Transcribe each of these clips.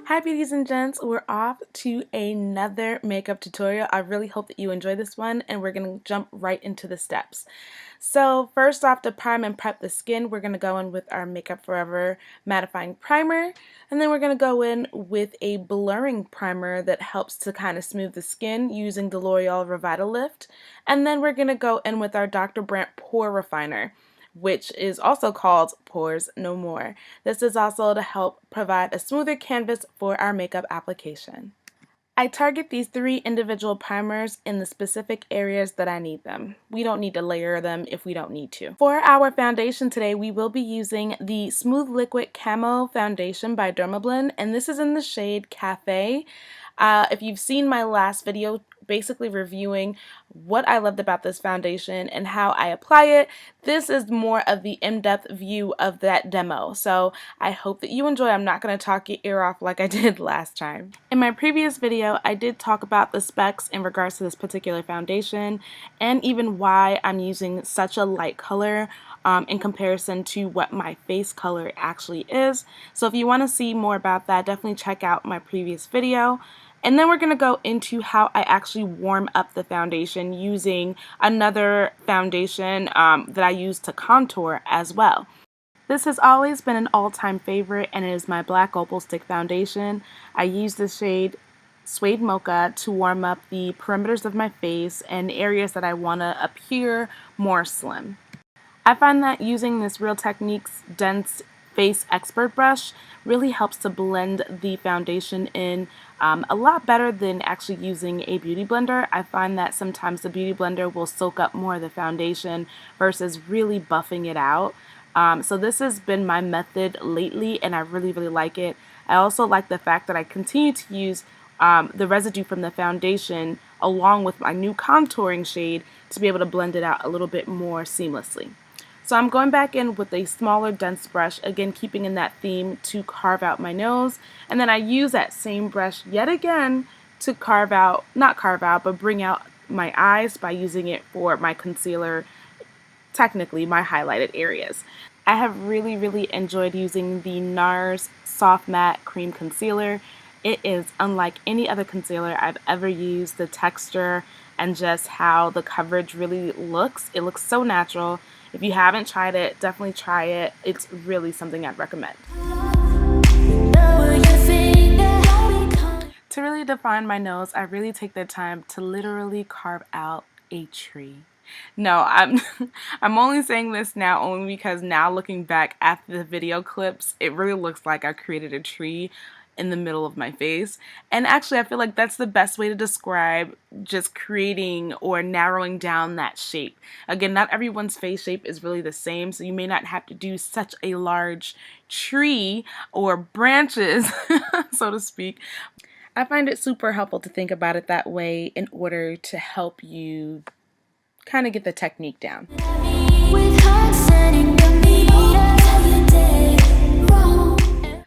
Hi beauties and gents, we're off to another makeup tutorial. I really hope that you enjoy this one and we're going to jump right into the steps. So first off, to prime and prep the skin, we're going to go in with our Makeup Forever mattifying primer, and then we're going to go in with a blurring primer that helps to kind of smooth the skin using the L'Oreal Revitalift, and then we're going to go in with our Dr. Brandt Pore Refiner, which is also called Pores No More. This is also to help provide a smoother canvas for our makeup application. I target these 3 individual primers in the specific areas that I need them. We don't need to layer them if we don't need to. For our foundation today, we will be using the Smooth Liquid Camo Foundation by Dermablend, and this is in the shade Cafe. If you've seen my last video basically reviewing what I loved about this foundation and how I apply it, this is more of the in-depth view of that demo. So I hope that you enjoy. I'm not going to talk your ear off like I did last time. In my previous video, I did talk about the specs in regards to this particular foundation and even why I'm using such a light color in comparison to what my face color actually is. So if you want to see more about that, definitely check out my previous video. And then we're going to go into how I actually warm up the foundation using another foundation that I use to contour as well. This has always been an all-time favorite, and it is my Black Opal Stick Foundation. I use the shade Suede Mocha to warm up the perimeters of my face and areas that I want to appear more slim. I find that using this Real Techniques Dense Face Expert Brush really helps to blend the foundation in a lot better than actually using a beauty blender. I find that sometimes the beauty blender will soak up more of the foundation versus really buffing it out. So this has been my method lately and I really like it. I also like the fact that I continue to use the residue from the foundation along with my new contouring shade to be able to blend it out a little bit more seamlessly. So I'm going back in with a smaller dense brush, again keeping in that theme, to carve out my nose, and then I use that same brush yet again to bring out my eyes by using it for my concealer, technically my highlighted areas. I have really enjoyed using the NARS Soft Matte Cream Concealer. It is unlike any other concealer I've ever used. The texture and just how the coverage really looks. It looks so natural. If you haven't tried it, definitely try it. It's really something I'd recommend. To really define my nose, I really take the time to literally carve out a tree. No, I'm only saying this now only because now looking back at the video clips, it really looks like I created a tree in the middle of my face. And actually I feel like that's the best way to describe just creating or narrowing down that shape. Again, not everyone's face shape is really the same, so you may not have to do such a large tree or branches so to speak. I find it super helpful to think about it that way in order to help you kind of get the technique down.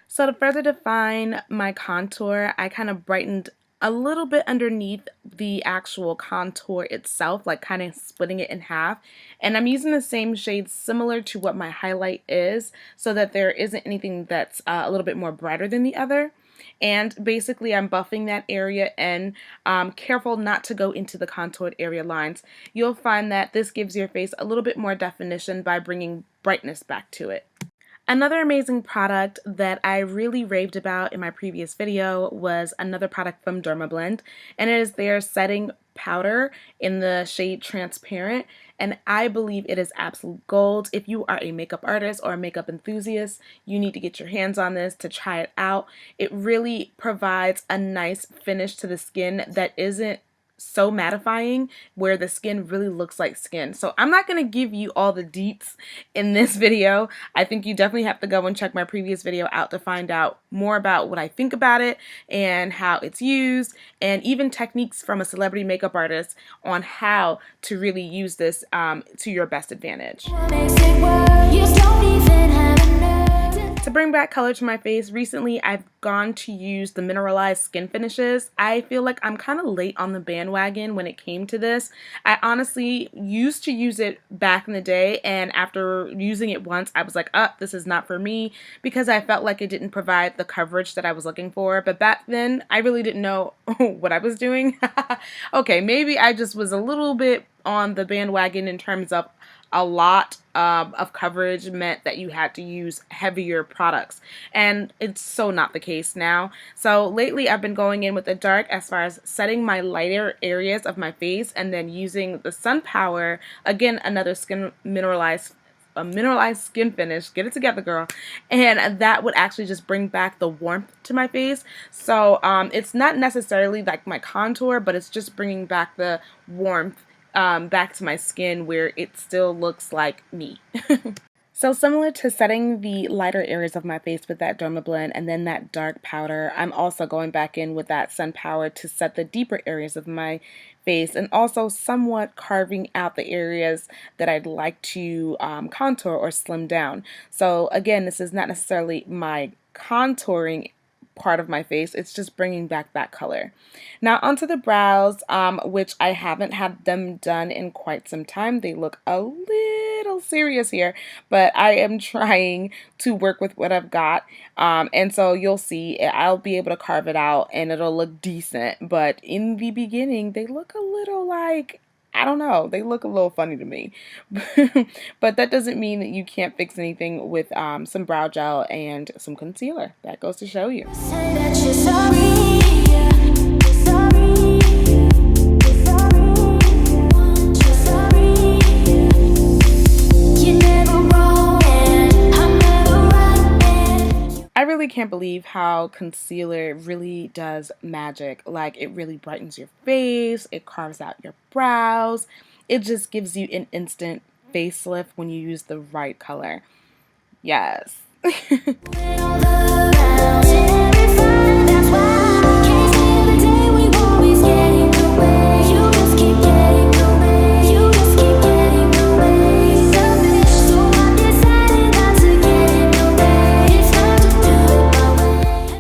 So to further define my contour, I kind of brightened a little bit underneath the actual contour itself, like kind of splitting it in half. And I'm using the same shade similar to what my highlight is so that there isn't anything that's a little bit more brighter than the other. And basically I'm buffing that area and careful not to go into the contoured area lines. You'll find that this gives your face a little bit more definition by bringing brightness back to it. Another amazing product that I really raved about in my previous video was another product from Dermablend, and it is their setting powder in the shade Transparent, and I believe it is absolute gold. If you are a makeup artist or a makeup enthusiast, you need to get your hands on this to try it out. It really provides a nice finish to the skin that isn't so mattifying, where the skin really looks like skin. So I'm not going to give you all the deets in this video. I think you definitely have to go and check my previous video out to find out more about what I think about it and how it's used, and even techniques from a celebrity makeup artist on how to really use this to your best advantage. To bring back color to my face, recently I've gone to use the Mineralized skin finishes. I feel like I'm kind of late on the bandwagon when it came to this. I honestly used to use it back in the day, and after using it once, I was like, this is not for me, because I felt like it didn't provide the coverage that I was looking for. But back then, I really didn't know what I was doing. Okay, maybe I just was a little bit on the bandwagon in terms of a lot of coverage meant that you had to use heavier products, and it's so not the case now. So lately I've been going in with the dark as far as setting my lighter areas of my face, and then using the Sun Power, again another mineralized skin finish. Get it together, girl. And that would actually just bring back the warmth to my face. So it's not necessarily like my contour, but it's just bringing back the warmth back to my skin where it still looks like me. So similar to setting the lighter areas of my face with that Dermablend and then that dark powder, I'm also going back in with that Sun Power to set the deeper areas of my face, and also somewhat carving out the areas that I'd like to contour or slim down. So again, this is not necessarily my contouring part of my face, it's just bringing back that color. Now onto the brows, which I haven't had them done in quite some time. They look a little serious here, but I am trying to work with what I've got, and so you'll see I'll be able to carve it out and it'll look decent, but in the beginning they look a little like, I don't know, they look a little funny to me. But that doesn't mean that you can't fix anything with some brow gel and some concealer. That goes to show you. I really can't believe how concealer really does magic. Like, it really brightens your face, it carves out your brows, it just gives you an instant facelift when you use the right color. Yes.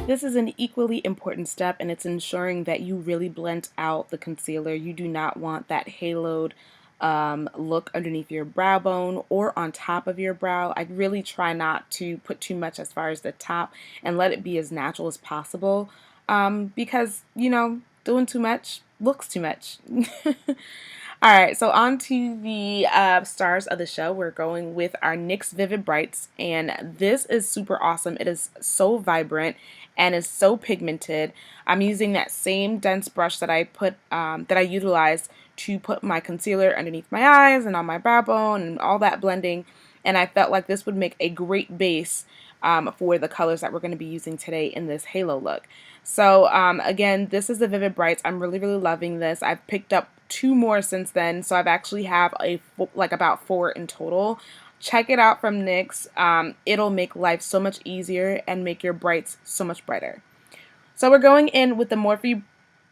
This is an equally important step, and it's ensuring that you really blend out the concealer. You do not want that haloed look underneath your brow bone or on top of your brow. I really try not to put too much as far as the top and let it be as natural as possible, because, you know, doing too much looks too much. Alright, so on to the stars of the show. We're going with our NYX Vivid Brights, and this is super awesome. It is so vibrant and is so pigmented. I'm using that same dense brush that I utilized to put my concealer underneath my eyes and on my brow bone and all that blending, and I felt like this would make a great base for the colors that we're going to be using today in this halo look. So again, this is the Vivid Brights. I'm really loving this. I've picked up 2 more since then, so I've actually have about 4 in total. Check it out from NYX. It'll make life so much easier and make your brights so much brighter. So we're going in with the Morphe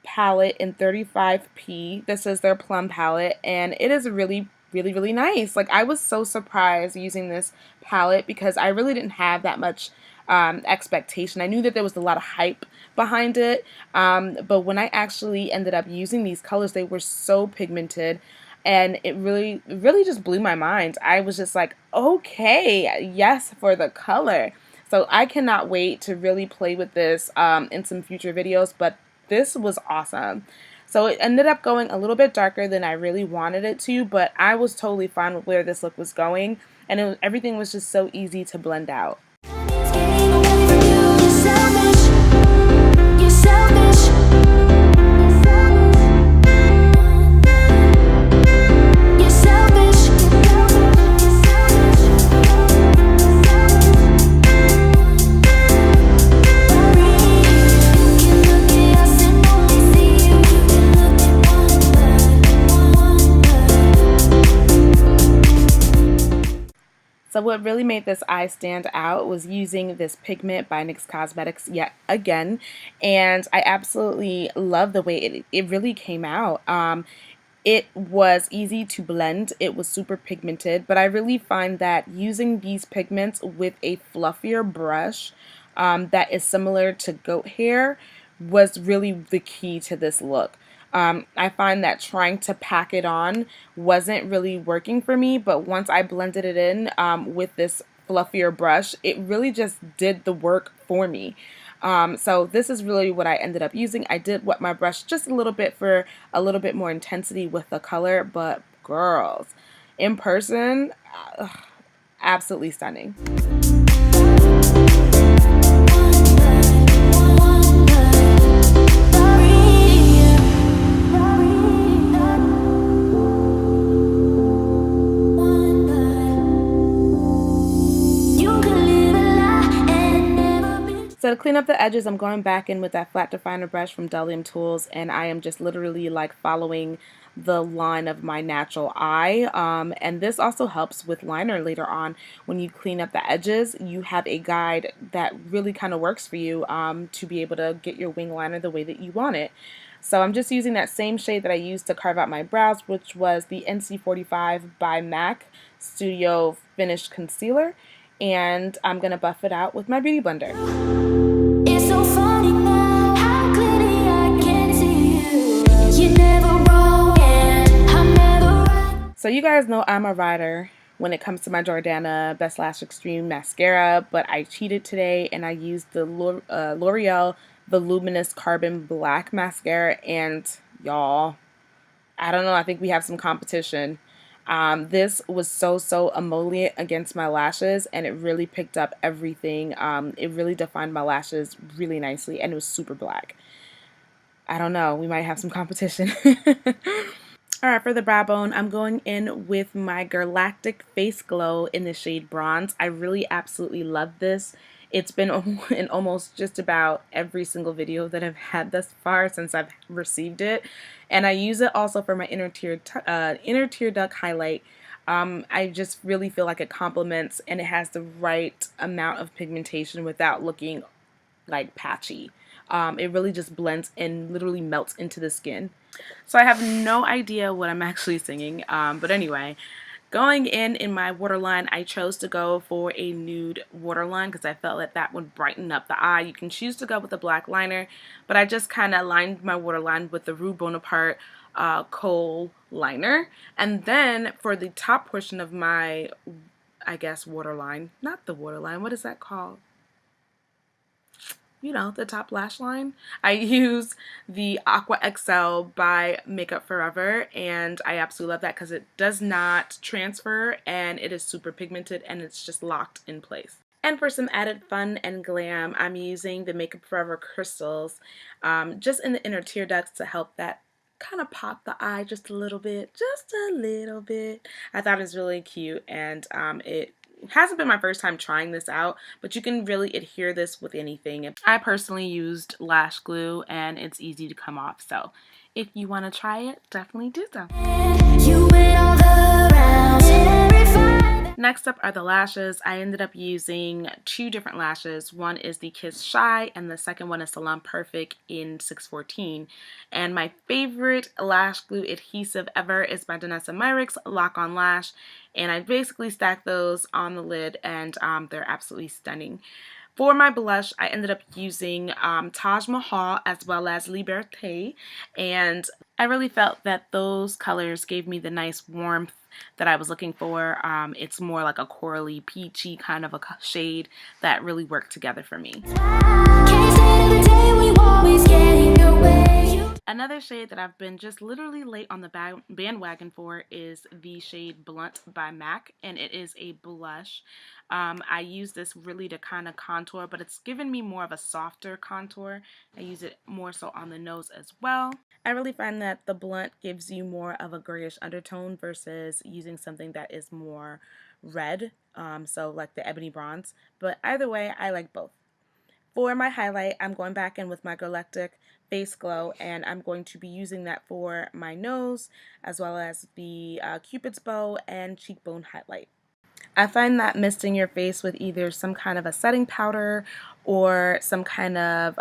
palette in 35P. This is their Plum palette, and it is really nice. Like, I was so surprised using this palette because I really didn't have that much expectation. I knew that there was a lot of hype behind it, but when I actually ended up using these colors, they were so pigmented, and it really just blew my mind. I was just like, okay, yes, for the color. So I cannot wait to really play with this in some future videos, but this was awesome. So it ended up going a little bit darker than I really wanted it to, but I was totally fine with where this look was going, and everything was just so easy to blend out. So what really made this eye stand out was using this pigment by NYX Cosmetics yet again, and I absolutely love the way it really came out. It was easy to blend. It was super pigmented, but I really find that using these pigments with a fluffier brush that is similar to goat hair was really the key to this look. I find that trying to pack it on wasn't really working for me, but once I blended it in with this fluffier brush, it really just did the work for me. So this is really what I ended up using. I did wet my brush just a little bit for a little bit more intensity with the color, but girls, in person, absolutely stunning. So to clean up the edges, I'm going back in with that flat definer brush from Delium Tools, and I am just literally like following the line of my natural eye. And this also helps with liner later on. When you clean up the edges, you have a guide that really kind of works for you to be able to get your wing liner the way that you want it. So I'm just using that same shade that I used to carve out my brows, which was the NC45 by MAC Studio Finish Concealer. And I'm going to buff it out with my Beauty Blender. So funny now, how clearly I can see you. You're never wrong and I'm never right. So you guys know I'm a rider when it comes to my Jordana Best Lash Extreme mascara, but I cheated today and I used the L'Oreal Voluminous Carbon Black mascara, and y'all, I don't know, I think we have some competition. This was so emollient against my lashes, and it really picked up everything. It really defined my lashes really nicely, and it was super black. I don't know, we might have some competition. Alright, for the brow bone, I'm going in with my Galactic Face Glow in the shade Bronze. I really absolutely love this. It's been in almost just about every single video that I've had thus far since I've received it. And I use it also for my inner tear duct highlight. I just really feel like it complements and it has the right amount of pigmentation without looking like patchy. It really just blends and literally melts into the skin. So I have no idea what I'm actually singing, but anyway, going in my waterline, I chose to go for a nude waterline because I felt that that would brighten up the eye. You can choose to go with a black liner, but I just kind of lined my waterline with the Rue Bonaparte Kohl liner. And then for the top portion of my, I guess, waterline, not the waterline, what is that called? You know, the top lash line, I use the Aqua XL by Makeup Forever, and I absolutely love that because it does not transfer and it is super pigmented and it's just locked in place. And for some added fun and glam, I'm using the Makeup Forever crystals just in the inner tear ducts to help that kind of pop the eye just a little bit, I thought it was really cute, and it hasn't been my first time trying this out, but you can really adhere this with anything. I personally used lash glue and it's easy to come off, so if you want to try it, definitely do so. Next up are the lashes. I ended up using two different lashes. One is the Kiss Shy and the second one is Salon Perfect in 614. And my favorite lash glue adhesive ever is by Danessa Myricks Lock-On-Lash. And I basically stacked those on the lid and they're absolutely stunning. For my blush, I ended up using Taj Mahal as well as Liberté, and I really felt that those colors gave me the nice warmth that I was looking for. It's more like a corally, peachy kind of a shade that really worked together for me. Another shade that I've been just literally late on the bandwagon for is the shade Blunt by MAC, and it is a blush. I use this really to kind of contour, but it's given me more of a softer contour. I use it more so on the nose as well. I really find that the Blunt gives you more of a grayish undertone versus using something that is more red, so like the Ebony Bronze. But either way, I like both. For my highlight, I'm going back in with my Galactic Face Glow, and I'm going to be using that for my nose as well as the Cupid's bow and cheekbone highlight. I find that misting your face with either some kind of a setting powder or some kind of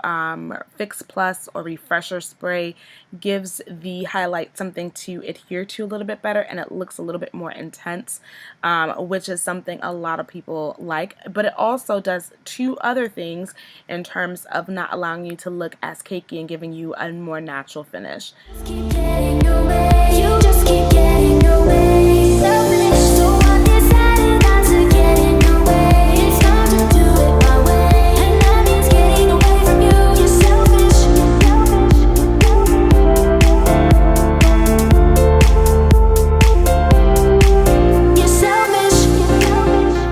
Fix Plus or refresher spray gives the highlight something to adhere to a little bit better, and it looks a little bit more intense, which is something a lot of people like. But it also does two other things in terms of not allowing you to look as cakey and giving you a more natural finish. Keep getting away. You just keep getting away. Selfish, so I decided not to get in your way. It's time to do it my way, and that means getting away from you. You're selfish, you're selfish,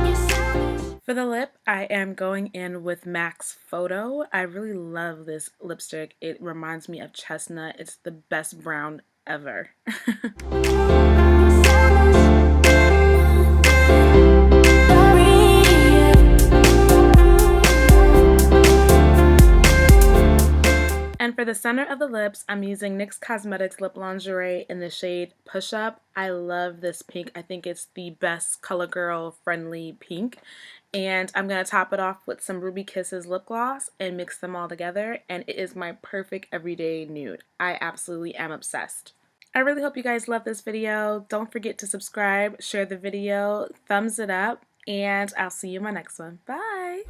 you're selfish. For the lip, I am going in with MAC's Photo. I really love this lipstick. It reminds me of chestnut. It's the best brown ever. And for the center of the lips, I'm using NYX Cosmetics Lip Lingerie in the shade Push Up. I love this pink. I think it's the best CoverGirl friendly pink. And I'm going to top it off with some Ruby Kisses lip gloss and mix them all together. And it is my perfect everyday nude. I absolutely am obsessed. I really hope you guys love this video. Don't forget to subscribe, share the video, thumbs it up, and I'll see you in my next one. Bye!